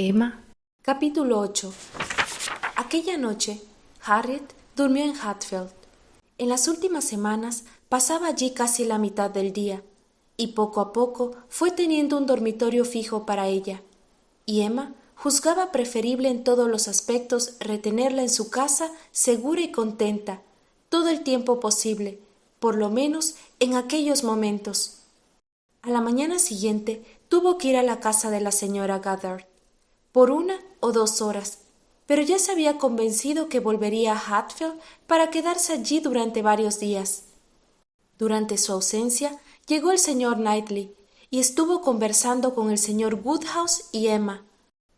Emma. Capítulo 8. Aquella noche, Harriet durmió en Hatfield. En las últimas semanas pasaba allí casi la mitad del día, y poco a poco fue teniendo un dormitorio fijo para ella. Y Emma juzgaba preferible en todos los aspectos retenerla en su casa segura y contenta, todo el tiempo posible, por lo menos en aquellos momentos. A la mañana siguiente tuvo que ir a la casa de la señora Goddard, por 1 o 2 horas, pero ya se había convencido que volvería a Hatfield para quedarse allí durante varios días. Durante su ausencia llegó el señor Knightley y estuvo conversando con el señor Woodhouse y Emma,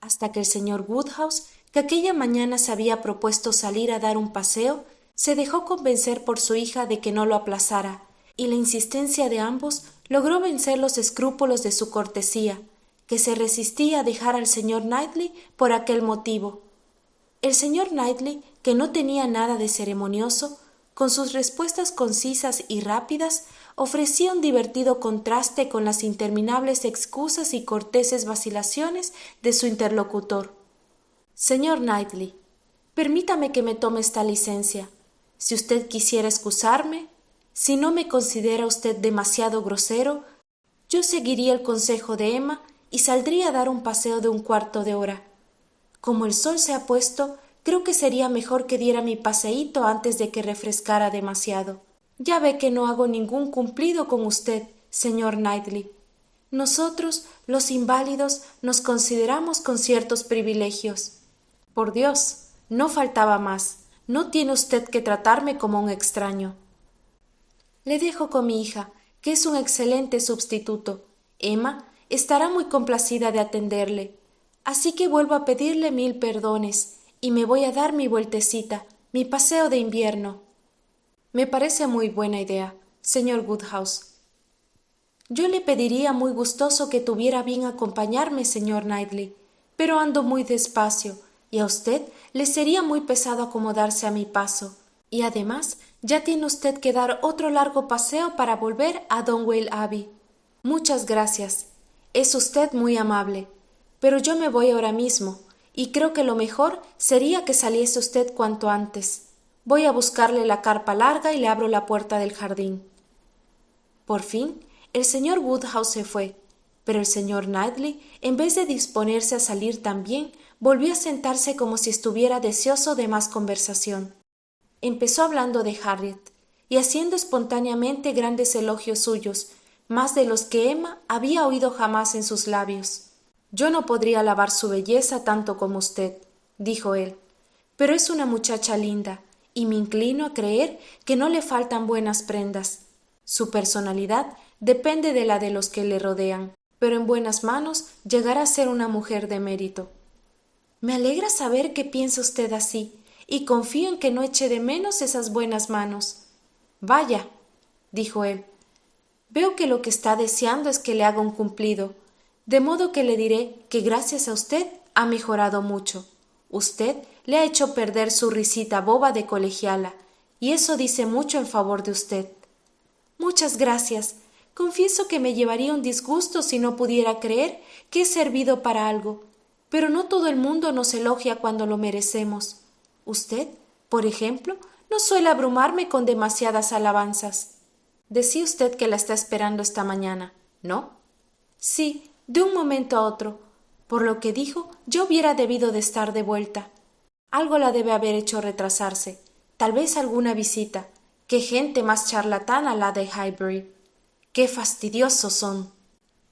hasta que el señor Woodhouse, que aquella mañana se había propuesto salir a dar un paseo, se dejó convencer por su hija de que no lo aplazara, y la insistencia de ambos logró vencer los escrúpulos de su cortesía, que se resistía a dejar al señor Knightley por aquel motivo. El señor Knightley, que no tenía nada de ceremonioso, con sus respuestas concisas y rápidas, ofrecía un divertido contraste con las interminables excusas y corteses vacilaciones de su interlocutor. Señor Knightley, permítame que me tome esta licencia. Si usted quisiera excusarme, si no me considera usted demasiado grosero, yo seguiría el consejo de Emma y saldría a dar un paseo de 1/4 de hora. Como el sol se ha puesto, creo que sería mejor que diera mi paseíto antes de que refrescara demasiado. Ya ve que no hago ningún cumplido con usted, señor Knightley. Nosotros, los inválidos, nos consideramos con ciertos privilegios. Por Dios, no faltaba más. No tiene usted que tratarme como un extraño. Le dejo con mi hija, que es un excelente sustituto. Emma estará muy complacida de atenderle. Así que vuelvo a pedirle 1000 perdones y me voy a dar mi vueltecita, mi paseo de invierno. Me parece muy buena idea, señor Woodhouse. Yo le pediría muy gustoso que tuviera bien acompañarme, señor Knightley, pero ando muy despacio y a usted le sería muy pesado acomodarse a mi paso. Y además ya tiene usted que dar otro largo paseo para volver a Donwell Abbey. Muchas gracias. Es usted muy amable, pero yo me voy ahora mismo, y creo que lo mejor sería que saliese usted cuanto antes. Voy a buscarle la carpa larga y le abro la puerta del jardín. Por fin, el señor Woodhouse se fue, pero el señor Knightley, en vez de disponerse a salir también, volvió a sentarse como si estuviera deseoso de más conversación. Empezó hablando de Harriet, y haciendo espontáneamente grandes elogios suyos, más de los que Emma había oído jamás en sus labios. Yo no podría alabar su belleza tanto como usted, dijo él, pero es una muchacha linda, y me inclino a creer que no le faltan buenas prendas. Su personalidad depende de la de los que le rodean, pero en buenas manos llegará a ser una mujer de mérito. Me alegra saber que piensa usted así, y confío en que no eche de menos esas buenas manos. Vaya, dijo él, veo que lo que está deseando es que le haga un cumplido, de modo que le diré que gracias a usted ha mejorado mucho. Usted le ha hecho perder su risita boba de colegiala, y eso dice mucho en favor de usted. Muchas gracias. Confieso que me llevaría un disgusto si no pudiera creer que he servido para algo, pero no todo el mundo nos elogia cuando lo merecemos. Usted, por ejemplo, no suele abrumarme con demasiadas alabanzas. Decía usted que la está esperando esta mañana, ¿no? Sí, de un momento a otro. Por lo que dijo, yo hubiera debido de estar de vuelta. Algo la debe haber hecho retrasarse, tal vez alguna visita. Qué gente más charlatana la de Highbury. Qué fastidiosos son.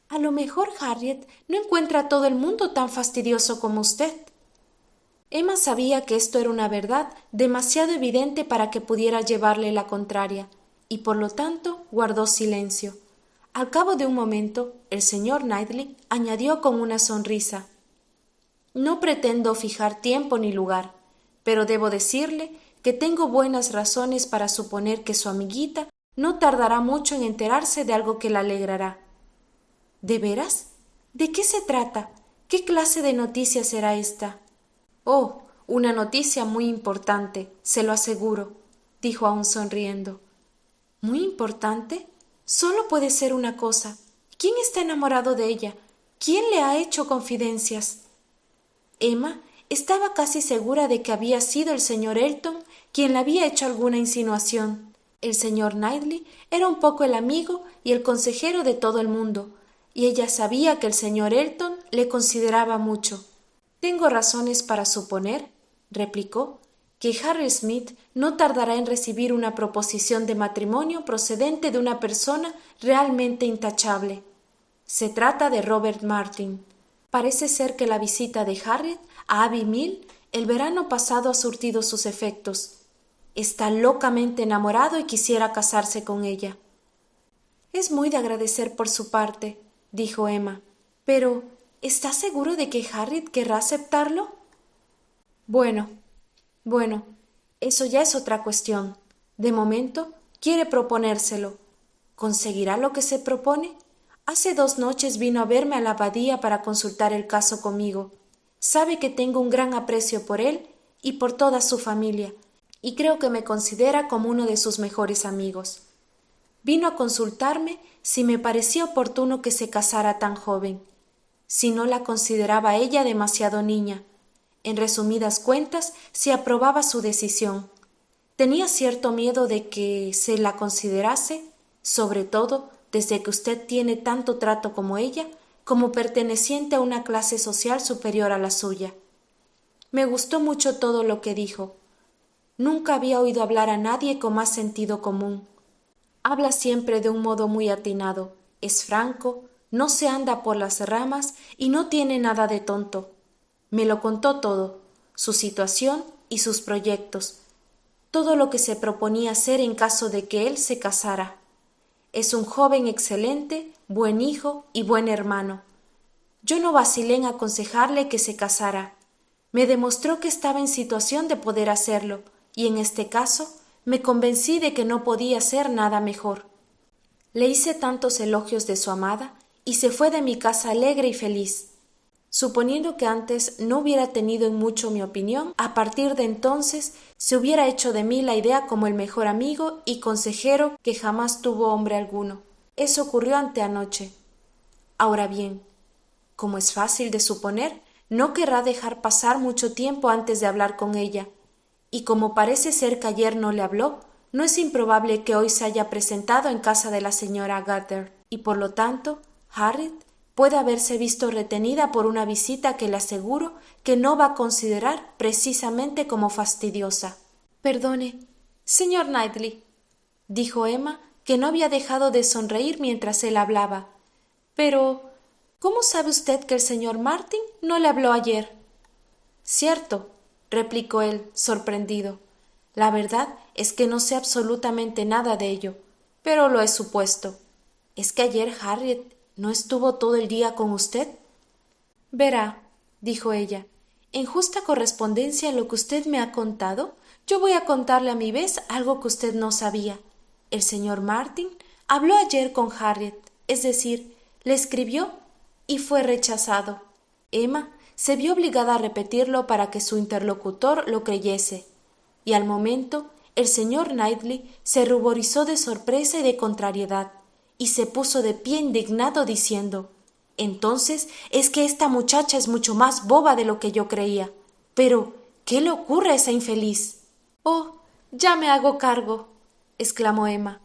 A lo mejor Harriet no encuentra a todo el mundo tan fastidioso como usted. Emma sabía que esto era una verdad demasiado evidente para que pudiera llevarle la contraria, y por lo tanto guardó silencio. Al cabo de un momento, el señor Knightley añadió con una sonrisa: No pretendo fijar tiempo ni lugar, pero debo decirle que tengo buenas razones para suponer que su amiguita no tardará mucho en enterarse de algo que la alegrará. ¿De veras? ¿De qué se trata? ¿Qué clase de noticia será esta? Oh, una noticia muy importante, se lo aseguro, dijo aún sonriendo. ¿Muy importante? Solo puede ser una cosa. ¿Quién está enamorado de ella? ¿Quién le ha hecho confidencias? Emma estaba casi segura de que había sido el señor Elton quien le había hecho alguna insinuación. El señor Knightley era un poco el amigo y el consejero de todo el mundo, y ella sabía que el señor Elton le consideraba mucho. «Tengo razones para suponer», replicó, «que Harry Smith no tardará en recibir una proposición de matrimonio procedente de una persona realmente intachable. Se trata de Robert Martin. Parece ser que la visita de Harriet a Abbey Mill el verano pasado ha surtido sus efectos. Está locamente enamorado y quisiera casarse con ella». «Es muy de agradecer por su parte», dijo Emma, «pero ¿está seguro de que Harriet querrá aceptarlo?» Bueno, eso ya es otra cuestión. De momento, quiere proponérselo. ¿Conseguirá lo que se propone? Hace 2 noches vino a verme a la abadía para consultar el caso conmigo. Sabe que tengo un gran aprecio por él y por toda su familia, y creo que me considera como uno de sus mejores amigos. Vino a consultarme si me parecía oportuno que se casara tan joven, si no la consideraba ella demasiado niña. En resumidas cuentas, si aprobaba su decisión. Tenía cierto miedo de que se la considerase, sobre todo desde que usted tiene tanto trato como ella, como perteneciente a una clase social superior a la suya. Me gustó mucho todo lo que dijo. Nunca había oído hablar a nadie con más sentido común. Habla siempre de un modo muy atinado, es franco, no se anda por las ramas y no tiene nada de tonto. Me lo contó todo, su situación y sus proyectos, todo lo que se proponía hacer en caso de que él se casara. Es un joven excelente, buen hijo y buen hermano. Yo no vacilé en aconsejarle que se casara. Me demostró que estaba en situación de poder hacerlo, y en este caso me convencí de que no podía ser nada mejor. Le hice tantos elogios de su amada y se fue de mi casa alegre y feliz. Suponiendo que antes no hubiera tenido en mucho mi opinión, a partir de entonces se hubiera hecho de mí la idea como el mejor amigo y consejero que jamás tuvo hombre alguno. Eso ocurrió anteanoche. Ahora bien, como es fácil de suponer, no querrá dejar pasar mucho tiempo antes de hablar con ella, y como parece ser que ayer no le habló, no es improbable que hoy se haya presentado en casa de la señora Gather, y por lo tanto, Harriet puede haberse visto retenida por una visita que le aseguro que no va a considerar precisamente como fastidiosa. «Perdone, señor Knightley», dijo Emma, que no había dejado de sonreír mientras él hablaba. «Pero, ¿cómo sabe usted que el señor Martin no le habló ayer?» «Cierto», replicó él, sorprendido. «La verdad es que no sé absolutamente nada de ello, pero lo he supuesto. ¿Es que ayer Harriet no estuvo todo el día con usted?» «Verá», dijo ella, «en justa correspondencia a lo que usted me ha contado, yo voy a contarle a mi vez algo que usted no sabía. El señor Martin habló ayer con Harriet, es decir, le escribió y fue rechazado». Emma se vio obligada a repetirlo para que su interlocutor lo creyese, y al momento el señor Knightley se ruborizó de sorpresa y de contrariedad, y se puso de pie indignado diciendo: «Entonces es que esta muchacha es mucho más boba de lo que yo creía. Pero, ¿qué le ocurre a esa infeliz?» «Oh, ya me hago cargo», exclamó Emma.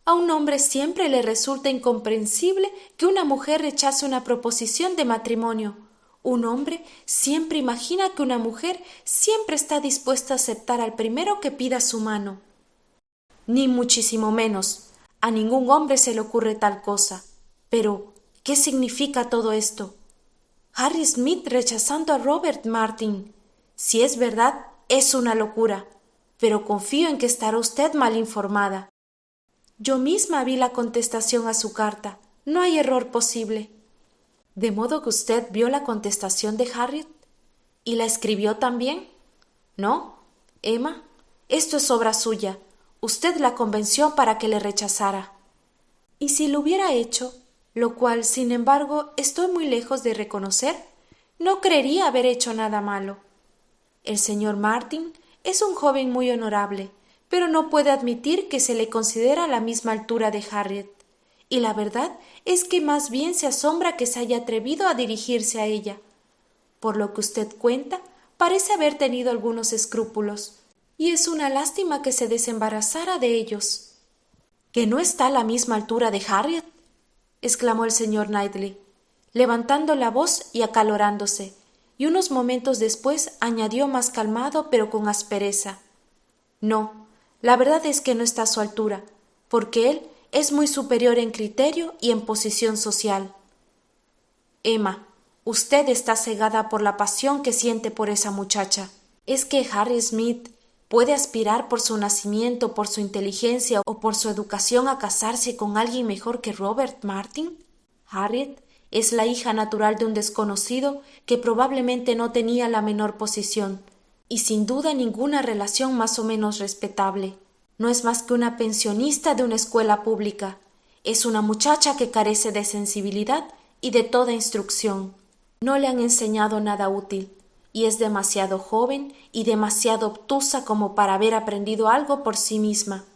«A un hombre siempre le resulta incomprensible que una mujer rechace una proposición de matrimonio. Un hombre siempre imagina que una mujer siempre está dispuesta a aceptar al primero que pida su mano». «Ni muchísimo menos. A ningún hombre se le ocurre tal cosa. Pero, ¿qué significa todo esto? Harry Smith rechazando a Robert Martin. Si es verdad, es una locura, pero confío en que estará usted mal informada. Yo misma vi la contestación a su carta. No hay error posible». «¿De modo que usted vio la contestación de Harriet? ¿Y la escribió también?» «No, Emma, esto es obra suya. Usted la convenció para que le rechazara». «¿Y si lo hubiera hecho, lo cual, sin embargo, estoy muy lejos de reconocer, no creería haber hecho nada malo? El señor Martin es un joven muy honorable, pero no puede admitir que se le considera a la misma altura de Harriet, y la verdad es que más bien se asombra que se haya atrevido a dirigirse a ella. Por lo que usted cuenta, parece haber tenido algunos escrúpulos, y es una lástima que se desembarazara de ellos. ¿Que no está a la misma altura de Harriet?, exclamó el señor Knightley, levantando la voz y acalorándose, y unos momentos después añadió más calmado pero con aspereza: No, la verdad es que no está a su altura, porque él es muy superior en criterio y en posición social. Emma, usted está cegada por la pasión que siente por esa muchacha. ¿Es que Harry Smith puede aspirar por su nacimiento, por su inteligencia o por su educación a casarse con alguien mejor que Robert Martin? Harriet es la hija natural de un desconocido que probablemente no tenía la menor posición y sin duda ninguna relación más o menos respetable. No es más que una pensionista de una escuela pública. Es una muchacha que carece de sensibilidad y de toda instrucción. No le han enseñado nada útil, y es demasiado joven y demasiado obtusa como para haber aprendido algo por sí misma.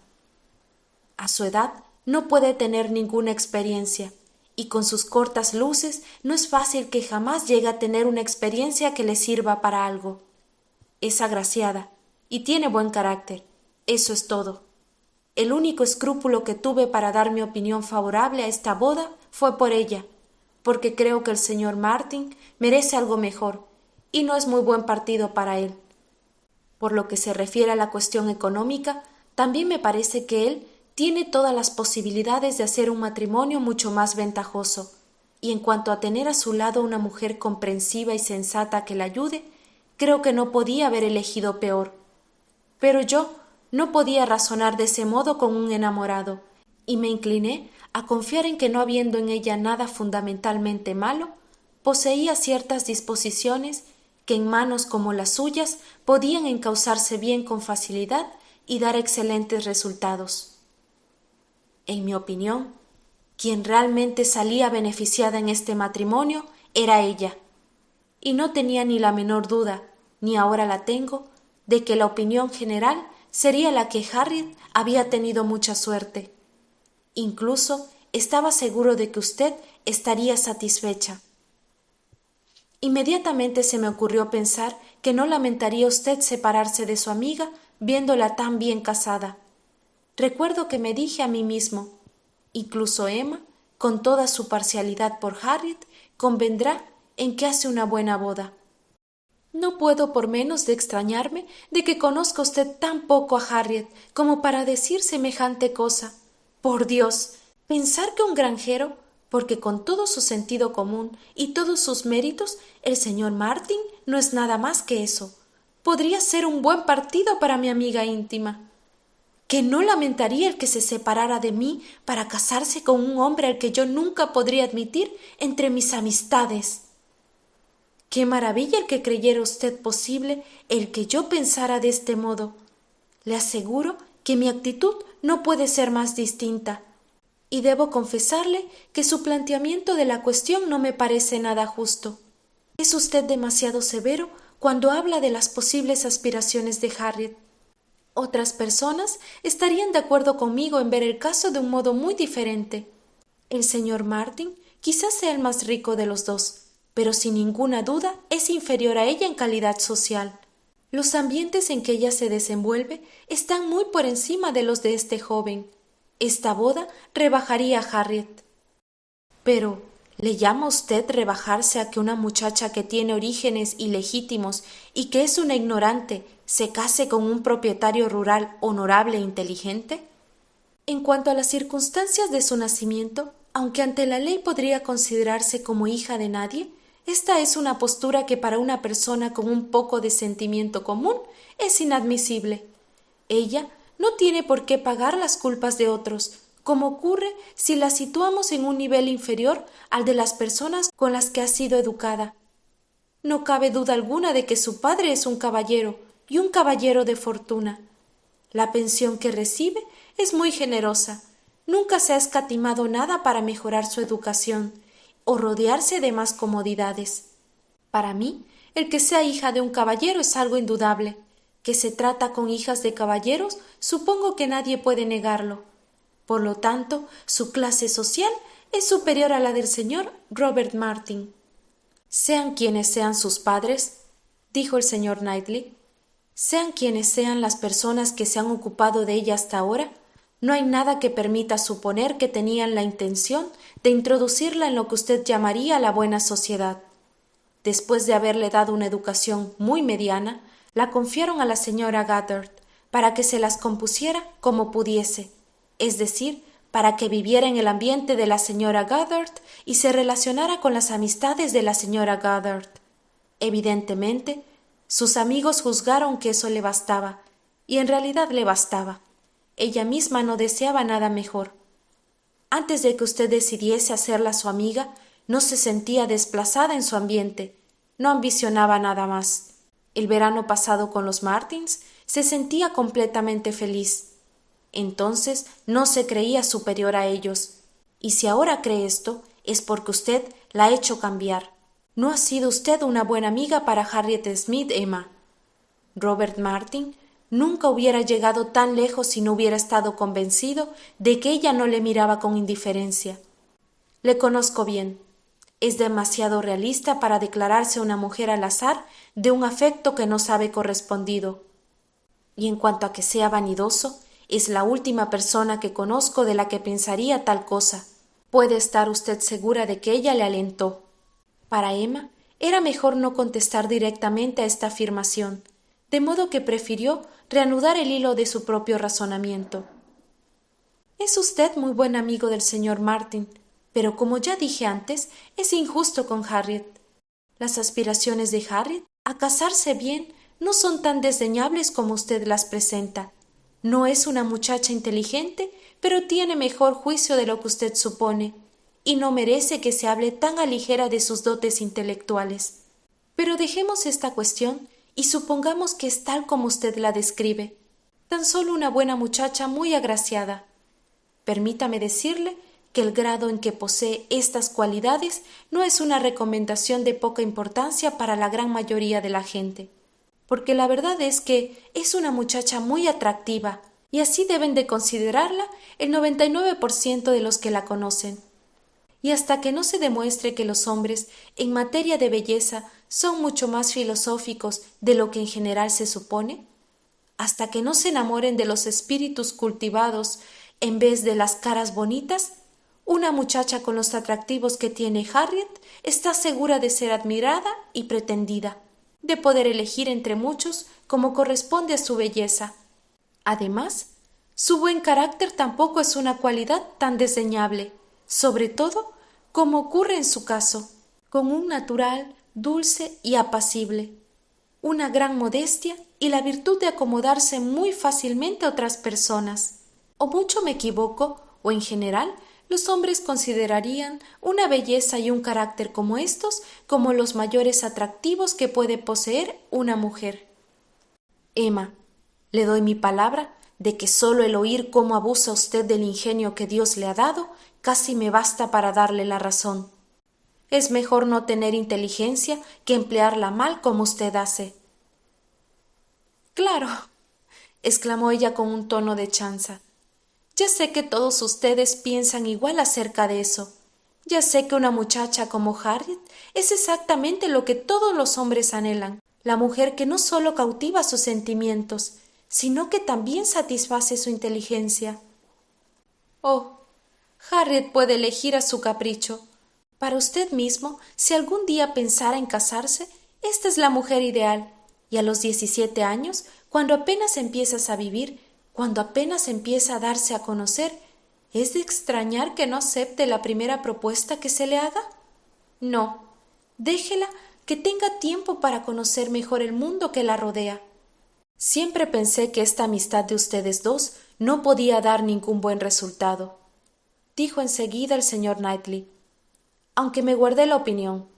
A su edad no puede tener ninguna experiencia, y con sus cortas luces no es fácil que jamás llegue a tener una experiencia que le sirva para algo. Es agraciada y tiene buen carácter. Eso es todo. El único escrúpulo que tuve para dar mi opinión favorable a esta boda fue por ella, porque creo que el señor Martin merece algo mejor, y no es muy buen partido para él. Por lo que se refiere a la cuestión económica, también me parece que él tiene todas las posibilidades de hacer un matrimonio mucho más ventajoso, y en cuanto a tener a su lado una mujer comprensiva y sensata que le ayude, creo que no podía haber elegido peor. Pero yo no podía razonar de ese modo con un enamorado, y me incliné a confiar en que no habiendo en ella nada fundamentalmente malo, poseía ciertas disposiciones que en manos como las suyas podían encauzarse bien con facilidad y dar excelentes resultados. En mi opinión, quien realmente salía beneficiada en este matrimonio era ella, y no tenía ni la menor duda, ni ahora la tengo, de que la opinión general sería la que Harriet había tenido mucha suerte. Incluso estaba seguro de que usted estaría satisfecha. Inmediatamente se me ocurrió pensar que no lamentaría usted separarse de su amiga viéndola tan bien casada. Recuerdo que me dije a mí mismo, incluso Emma, con toda su parcialidad por Harriet, convendrá en que hace una buena boda. No puedo por menos de extrañarme de que conozca usted tan poco a Harriet como para decir semejante cosa. Por Dios, pensar que un granjero, porque con todo su sentido común y todos sus méritos, el señor Martin no es nada más que eso, podría ser un buen partido para mi amiga íntima. Que no lamentaría el que se separara de mí para casarse con un hombre al que yo nunca podría admitir entre mis amistades. Qué maravilla el que creyera usted posible el que yo pensara de este modo. Le aseguro que mi actitud no puede ser más distinta, y debo confesarle que su planteamiento de la cuestión no me parece nada justo. Es usted demasiado severo cuando habla de las posibles aspiraciones de Harriet. Otras personas estarían de acuerdo conmigo en ver el caso de un modo muy diferente. El señor Martin quizás sea el más rico de los dos, pero sin ninguna duda es inferior a ella en calidad social. Los ambientes en que ella se desenvuelve están muy por encima de los de este joven. Esta boda rebajaría a Harriet. Pero, ¿le llama usted rebajarse a que una muchacha que tiene orígenes ilegítimos y que es una ignorante se case con un propietario rural honorable e inteligente? En cuanto a las circunstancias de su nacimiento, aunque ante la ley podría considerarse como hija de nadie, esta es una postura que para una persona con un poco de sentimiento común es inadmisible. Ella no tiene por qué pagar las culpas de otros, como ocurre si la situamos en un nivel inferior al de las personas con las que ha sido educada. No cabe duda alguna de que su padre es un caballero, y un caballero de fortuna. La pensión que recibe es muy generosa. Nunca se ha escatimado nada para mejorar su educación o rodearse de más comodidades. Para mí, el que sea hija de un caballero es algo indudable. Que se trata con hijas de caballeros, supongo que nadie puede negarlo. Por lo tanto, su clase social es superior a la del señor Robert Martin. Sean quienes sean sus padres, dijo el señor Knightley, sean quienes sean las personas que se han ocupado de ella hasta ahora, no hay nada que permita suponer que tenían la intención de introducirla en lo que usted llamaría la buena sociedad. Después de haberle dado una educación muy mediana, la confiaron a la señora Goddard para que se las compusiera como pudiese, es decir, para que viviera en el ambiente de la señora Goddard y se relacionara con las amistades de la señora Goddard. Evidentemente, sus amigos juzgaron que eso le bastaba, y en realidad le bastaba. Ella misma no deseaba nada mejor. Antes de que usted decidiese hacerla su amiga, no se sentía desplazada en su ambiente, no ambicionaba nada más. El verano pasado con los Martins se sentía completamente feliz. Entonces no se creía superior a ellos. Y si ahora cree esto, es porque usted la ha hecho cambiar. No ha sido usted una buena amiga para Harriet Smith, Emma. Robert Martin nunca hubiera llegado tan lejos si no hubiera estado convencido de que ella no le miraba con indiferencia. Le conozco bien. Es demasiado realista para declararse una mujer al azar de un afecto que no sabe correspondido. Y en cuanto a que sea vanidoso, es la última persona que conozco de la que pensaría tal cosa. Puede estar usted segura de que ella le alentó. Para Emma era mejor no contestar directamente a esta afirmación, de modo que prefirió reanudar el hilo de su propio razonamiento. Es usted muy buen amigo del señor Martin, pero como ya dije antes, es injusto con Harriet. Las aspiraciones de Harriet a casarse bien no son tan desdeñables como usted las presenta. No es una muchacha inteligente, pero tiene mejor juicio de lo que usted supone, y no merece que se hable tan a ligera de sus dotes intelectuales. Pero dejemos esta cuestión y supongamos que es tal como usted la describe, tan solo una buena muchacha muy agraciada. Permítame decirle que el grado en que posee estas cualidades no es una recomendación de poca importancia para la gran mayoría de la gente, porque la verdad es que es una muchacha muy atractiva, y así deben de considerarla el 99% de los que la conocen. Y hasta que no se demuestre que los hombres, en materia de belleza, son mucho más filosóficos de lo que en general se supone, hasta que no se enamoren de los espíritus cultivados en vez de las caras bonitas, una muchacha con los atractivos que tiene Harriet está segura de ser admirada y pretendida, de poder elegir entre muchos como corresponde a su belleza. Además, su buen carácter tampoco es una cualidad tan desdeñable, sobre todo como ocurre en su caso, con un natural, dulce y apacible, una gran modestia y la virtud de acomodarse muy fácilmente a otras personas. O mucho me equivoco, o en general, los hombres considerarían una belleza y un carácter como estos como los mayores atractivos que puede poseer una mujer. Emma, le doy mi palabra de que solo el oír cómo abusa usted del ingenio que Dios le ha dado casi me basta para darle la razón. Es mejor no tener inteligencia que emplearla mal como usted hace. Claro, exclamó ella con un tono de chanza. Ya sé que todos ustedes piensan igual acerca de eso. Ya sé que una muchacha como Harriet es exactamente lo que todos los hombres anhelan, la mujer que no solo cautiva sus sentimientos, sino que también satisface su inteligencia. Oh, Harriet puede elegir a su capricho. Para usted mismo, si algún día pensara en casarse, esta es la mujer ideal, y a los 17 años, cuando apenas empiezas a vivir, cuando apenas empieza a darse a conocer, ¿es de extrañar que no acepte la primera propuesta que se le haga? No, déjela que tenga tiempo para conocer mejor el mundo que la rodea. Siempre pensé que esta amistad de ustedes dos no podía dar ningún buen resultado, dijo enseguida el señor Knightley, aunque me guardé la opinión.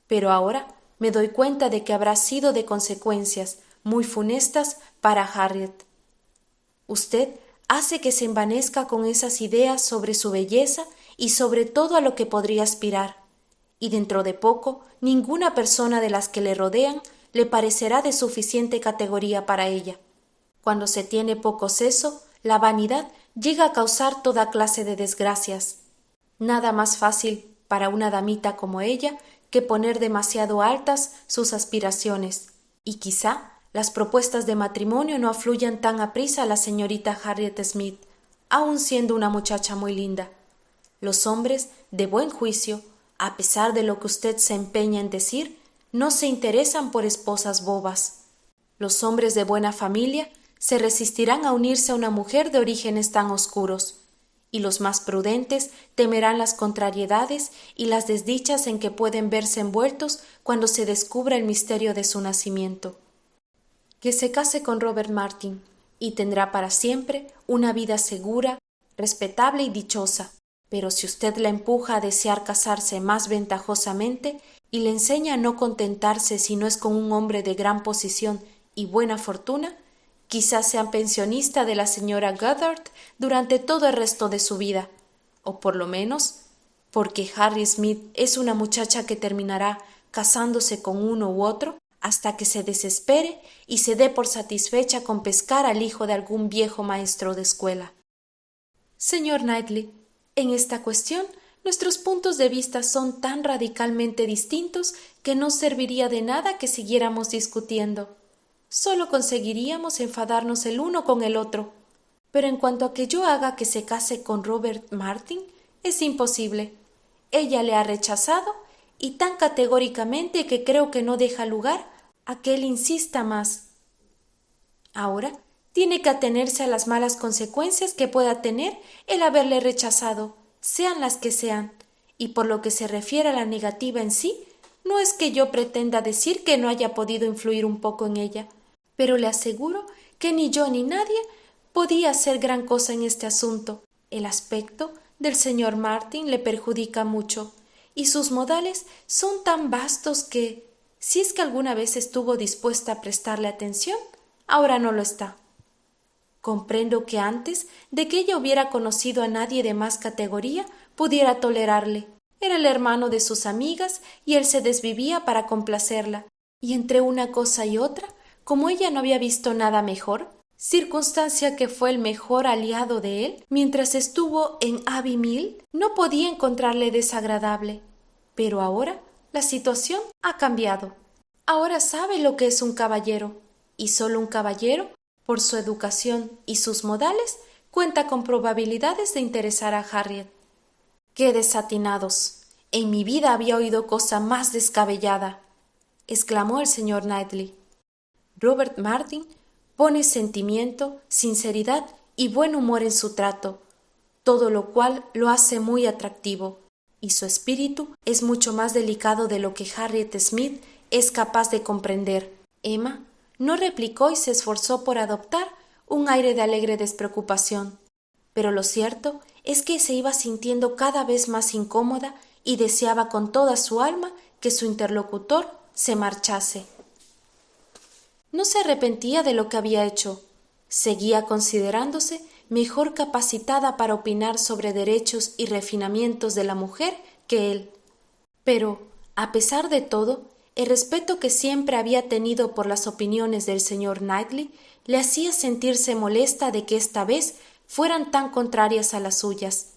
Pero ahora me doy cuenta de que habrá sido de consecuencias muy funestas para Harriet. Usted hace que se envanezca con esas ideas sobre su belleza y sobre todo a lo que podría aspirar, y dentro de poco ninguna persona de las que le rodean le parecerá de suficiente categoría para ella. Cuando se tiene poco seso, la vanidad llega a causar toda clase de desgracias. Nada más fácil para una damita como ella que poner demasiado altas sus aspiraciones, y quizá las propuestas de matrimonio no afluyan tan aprisa a la señorita Harriet Smith, aun siendo una muchacha muy linda. Los hombres de buen juicio, a pesar de lo que usted se empeña en decir, no se interesan por esposas bobas. Los hombres de buena familia se resistirán a unirse a una mujer de orígenes tan oscuros, y los más prudentes temerán las contrariedades y las desdichas en que pueden verse envueltos cuando se descubra el misterio de su nacimiento. Que se case con Robert Martin y tendrá para siempre una vida segura, respetable y dichosa. Pero si usted la empuja a desear casarse más ventajosamente y le enseña a no contentarse si no es con un hombre de gran posición y buena fortuna, quizás sea pensionista de la señora Goddard durante todo el resto de su vida, o por lo menos, porque Harriet Smith es una muchacha que terminará casándose con uno u otro hasta que se desespere y se dé por satisfecha con pescar al hijo de algún viejo maestro de escuela. Señor Knightley, en esta cuestión nuestros puntos de vista son tan radicalmente distintos que no serviría de nada que siguiéramos discutiendo. Solo conseguiríamos enfadarnos el uno con el otro. Pero en cuanto a que yo haga que se case con Robert Martin, es imposible. Ella le ha rechazado, y tan categóricamente que creo que no deja lugar a que él insista más. Ahora tiene que atenerse a las malas consecuencias que pueda tener el haberle rechazado, sean las que sean, y por lo que se refiere a la negativa en sí, no es que yo pretenda decir que no haya podido influir un poco en ella, pero le aseguro que ni yo ni nadie podía hacer gran cosa en este asunto. El aspecto del señor Martin le perjudica mucho, y sus modales son tan vastos que, si es que alguna vez estuvo dispuesta a prestarle atención, ahora no lo está. Comprendo que antes de que ella hubiera conocido a nadie de más categoría, pudiera tolerarle. Era el hermano de sus amigas y él se desvivía para complacerla. Y entre una cosa y otra, como ella no había visto nada mejor, circunstancia que fue el mejor aliado de él mientras estuvo en Abbey Mill, no podía encontrarle desagradable. Pero ahora la situación ha cambiado. Ahora sabe lo que es un caballero, y solo un caballero, por su educación y sus modales, cuenta con probabilidades de interesar a Harriet. ¡Qué desatinados! En mi vida había oído cosa más descabellada, exclamó el señor Knightley. Robert Martin pone sentimiento, sinceridad y buen humor en su trato, todo lo cual lo hace muy atractivo, y su espíritu es mucho más delicado de lo que Harriet Smith es capaz de comprender. Emma no replicó y se esforzó por adoptar un aire de alegre despreocupación, pero lo cierto es que se iba sintiendo cada vez más incómoda y deseaba con toda su alma que su interlocutor se marchase. No se arrepentía de lo que había hecho. Seguía considerándose mejor capacitada para opinar sobre derechos y refinamientos de la mujer que él. Pero, a pesar de todo, el respeto que siempre había tenido por las opiniones del señor Knightley le hacía sentirse molesta de que esta vez fueran tan contrarias a las suyas,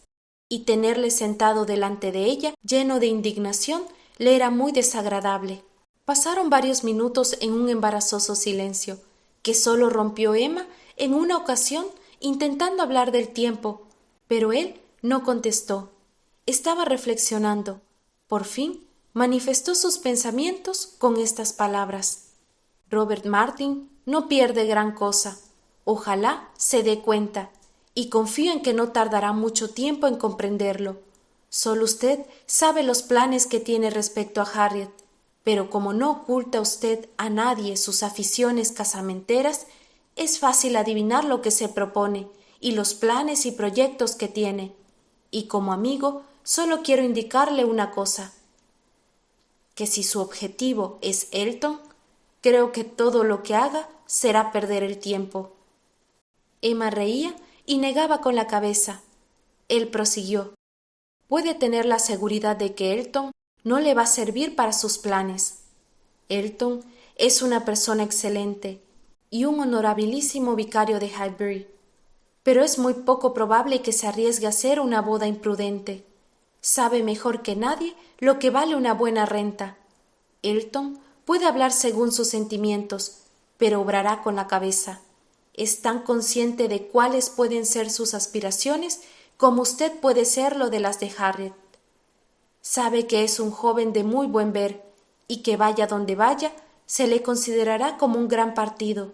y tenerle sentado delante de ella, lleno de indignación, le era muy desagradable. Pasaron varios minutos en un embarazoso silencio, que sólo rompió Emma en una ocasión intentando hablar del tiempo, pero él no contestó. Estaba reflexionando. Por fin manifestó sus pensamientos con estas palabras: Robert Martin no pierde gran cosa. Ojalá se dé cuenta, y confío en que no tardará mucho tiempo en comprenderlo. Solo usted sabe los planes que tiene respecto a Harriet, pero como no oculta usted a nadie sus aficiones casamenteras, es fácil adivinar lo que se propone y los planes y proyectos que tiene. Y como amigo, solo quiero indicarle una cosa: que si su objetivo es Elton, creo que todo lo que haga será perder el tiempo. Emma reía y negaba con la cabeza. Él prosiguió: puede tener la seguridad de que Elton no le va a servir para sus planes. Elton es una persona excelente y un honorabilísimo vicario de Highbury, pero es muy poco probable que se arriesgue a hacer una boda imprudente. Sabe mejor que nadie lo que vale una buena renta. Elton puede hablar según sus sentimientos, pero obrará con la cabeza. Es tan consciente de cuáles pueden ser sus aspiraciones como usted puede serlo de las de Harriet. Sabe que es un joven de muy buen ver y que vaya donde vaya se le considerará como un gran partido.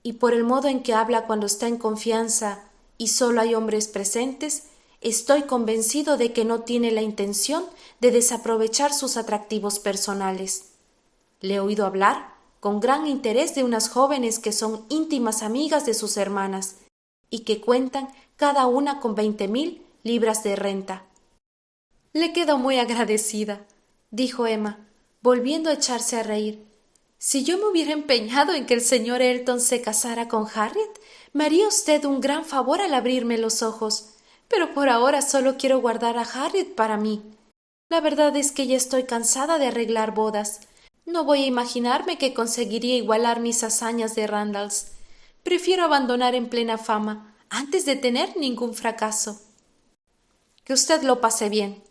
Y por el modo en que habla cuando está en confianza y solo hay hombres presentes, estoy convencido de que no tiene la intención de desaprovechar sus atractivos personales. Le he oído hablar con gran interés de unas jóvenes que son íntimas amigas de sus hermanas y que cuentan cada una con 20,000 libras de renta. Le quedo muy agradecida, dijo Emma, volviendo a echarse a reír. Si yo me hubiera empeñado en que el señor Elton se casara con Harriet, me haría usted un gran favor al abrirme los ojos. Pero por ahora solo quiero guardar a Harriet para mí. La verdad es que ya estoy cansada de arreglar bodas. No voy a imaginarme que conseguiría igualar mis hazañas de Randalls. Prefiero abandonar en plena fama antes de tener ningún fracaso. Que usted lo pase bien,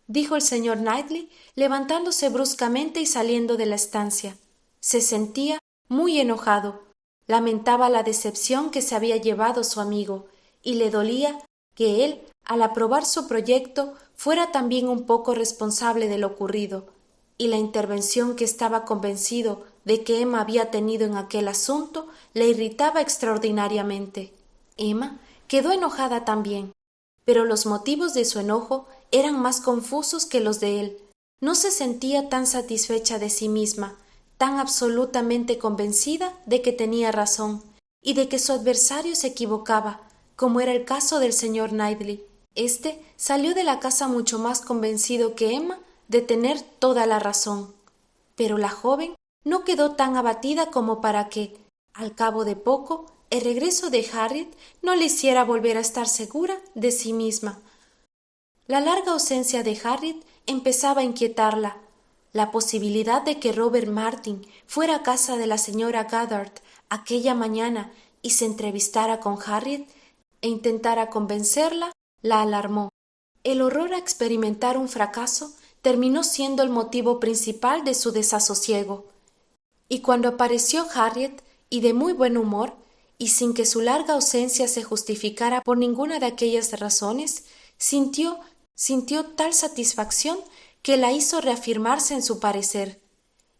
dijo el señor Knightley, levantándose bruscamente y saliendo de la estancia. Se sentía muy enojado. Lamentaba la decepción que se había llevado su amigo, y le dolía que él, al aprobar su proyecto, fuera también un poco responsable de lo ocurrido, y la intervención que estaba convencido de que Emma había tenido en aquel asunto le irritaba extraordinariamente. Emma quedó enojada también, pero los motivos de su enojo eran más confusos que los de él. No se sentía tan satisfecha de sí misma, tan absolutamente convencida de que tenía razón y de que su adversario se equivocaba, como era el caso del señor Knightley. Este salió de la casa mucho más convencido que Emma de tener toda la razón. Pero la joven no quedó tan abatida como para que, al cabo de poco, el regreso de Harriet no le hiciera volver a estar segura de sí misma. La larga ausencia de Harriet empezaba a inquietarla. La posibilidad de que Robert Martin fuera a casa de la señora Goddard aquella mañana y se entrevistara con Harriet e intentara convencerla, la alarmó. El horror a experimentar un fracaso terminó siendo el motivo principal de su desasosiego. Y cuando apareció Harriet, y de muy buen humor, y sin que su larga ausencia se justificara por ninguna de aquellas razones, sintió tal satisfacción que la hizo reafirmarse en su parecer,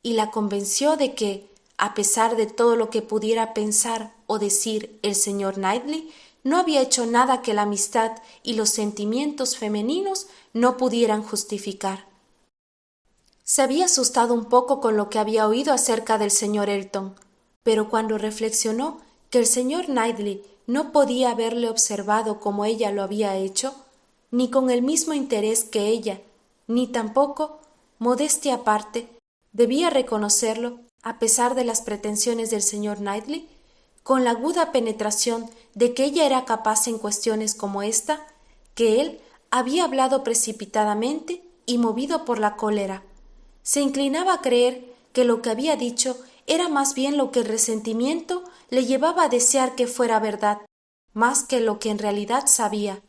y la convenció de que, a pesar de todo lo que pudiera pensar o decir el señor Knightley, no había hecho nada que la amistad y los sentimientos femeninos no pudieran justificar. Se había asustado un poco con lo que había oído acerca del señor Elton, pero cuando reflexionó que el señor Knightley no podía haberle observado como ella lo había hecho, ni con el mismo interés que ella, ni tampoco, modestia aparte, debía reconocerlo, a pesar de las pretensiones del señor Knightley, con la aguda penetración de que ella era capaz en cuestiones como esta, que él había hablado precipitadamente y movido por la cólera. Se inclinaba a creer que lo que había dicho era más bien lo que el resentimiento le llevaba a desear que fuera verdad, más que lo que en realidad sabía.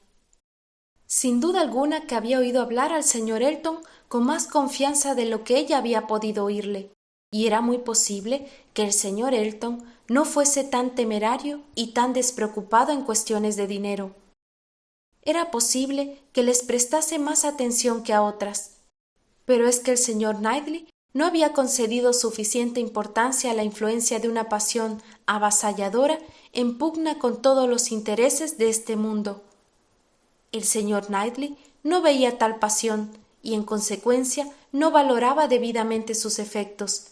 Sin duda alguna que había oído hablar al señor Elton con más confianza de lo que ella había podido oírle, y era muy posible que el señor Elton no fuese tan temerario y tan despreocupado en cuestiones de dinero. Era posible que les prestase más atención que a otras, pero es que el señor Knightley no había concedido suficiente importancia a la influencia de una pasión avasalladora en pugna con todos los intereses de este mundo. El señor Knightley no veía tal pasión y, en consecuencia, no valoraba debidamente sus efectos.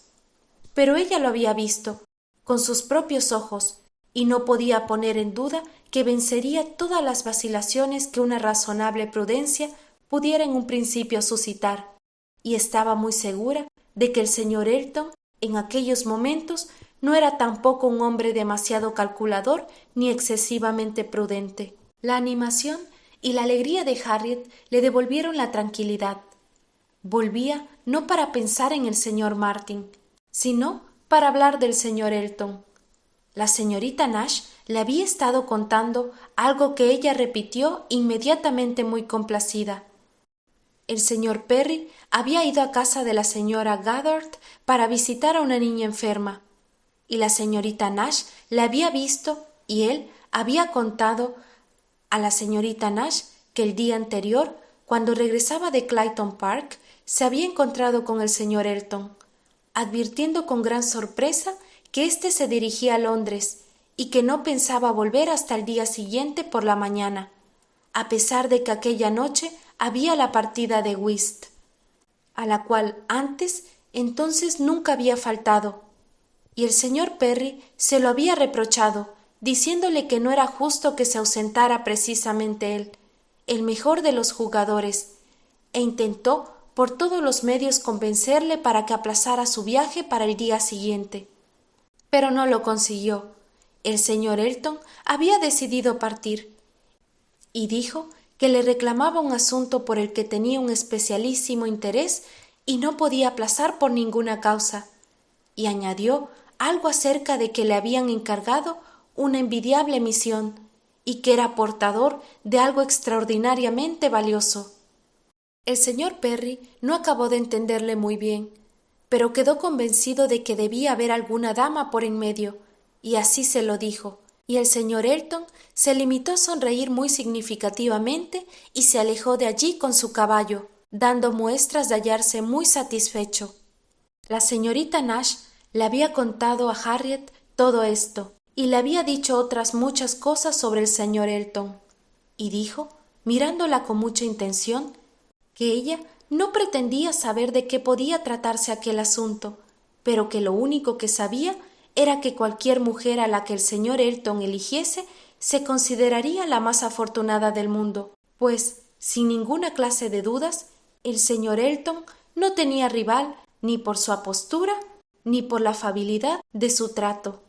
Pero ella lo había visto, con sus propios ojos, y no podía poner en duda que vencería todas las vacilaciones que una razonable prudencia pudiera en un principio suscitar, y estaba muy segura de que el señor Elton, en aquellos momentos, no era tampoco un hombre demasiado calculador ni excesivamente prudente. La animación y la alegría de Harriet le devolvieron la tranquilidad. Volvía no para pensar en el señor Martin, sino para hablar del señor Elton. La señorita Nash le había estado contando algo que ella repitió inmediatamente muy complacida. El señor Perry había ido a casa de la señora Goddard para visitar a una niña enferma, y la señorita Nash la había visto y él había contado a la señorita Nash que el día anterior, cuando regresaba de Clayton Park, se había encontrado con el señor Elton, advirtiendo con gran sorpresa que éste se dirigía a Londres y que no pensaba volver hasta el día siguiente por la mañana, a pesar de que aquella noche había la partida de whist, a la cual antes entonces nunca había faltado, y el señor Perry se lo había reprochado, diciéndole que no era justo que se ausentara precisamente él, el mejor de los jugadores, e intentó por todos los medios convencerle para que aplazara su viaje para el día siguiente. Pero no lo consiguió. El señor Elton había decidido partir, y dijo que le reclamaba un asunto por el que tenía un especialísimo interés y no podía aplazar por ninguna causa, y añadió algo acerca de que le habían encargado una envidiable misión y que era portador de algo extraordinariamente valioso. El señor Perry no acabó de entenderle muy bien, pero quedó convencido de que debía haber alguna dama por en medio, y así se lo dijo, y el señor Elton se limitó a sonreír muy significativamente y se alejó de allí con su caballo, dando muestras de hallarse muy satisfecho. La señorita Nash le había contado a Harriet todo esto, y le había dicho otras muchas cosas sobre el señor Elton, y dijo, mirándola con mucha intención, que ella no pretendía saber de qué podía tratarse aquel asunto, pero que lo único que sabía era que cualquier mujer a la que el señor Elton eligiese se consideraría la más afortunada del mundo, pues, sin ninguna clase de dudas, el señor Elton no tenía rival ni por su apostura ni por la afabilidad de su trato.